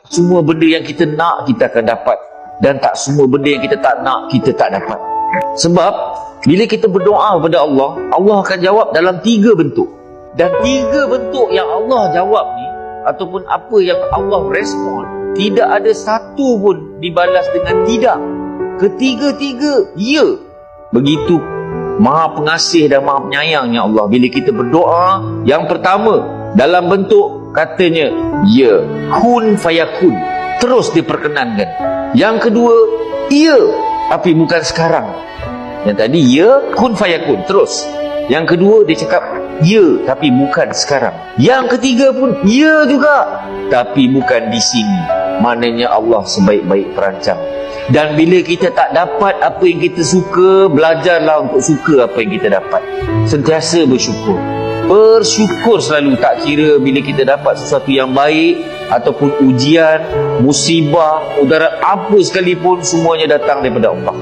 Semua benda yang kita nak, kita akan dapat. Dan tak semua benda yang kita tak nak, kita tak dapat. Sebab bila kita berdoa kepada Allah, Allah akan jawab dalam 3 bentuk. Dan 3 bentuk yang Allah jawab ni, ataupun apa yang Allah respon, tidak ada satu pun dibalas dengan tidak. Ketiga-tiga, ya. Begitu Maha Pengasih dan Maha Penyayangnya Allah. Bila kita berdoa, yang pertama dalam bentuk katanya ya, kun fayakun, terus diperkenankan. Yang kedua, ya, tapi bukan sekarang. Yang tadi ya, kun fayakun, terus. Yang kedua dia cakap ya, tapi bukan sekarang. Yang ketiga pun ya juga, tapi bukan di sini. Maknanya Allah sebaik-baik perancang. Dan bila kita tak dapat apa yang kita suka, belajarlah untuk suka apa yang kita dapat. Sentiasa bersyukur. Bersyukur selalu, tak kira bila kita dapat sesuatu yang baik ataupun ujian, musibah, mudarat apa sekalipun, semuanya datang daripada Allah.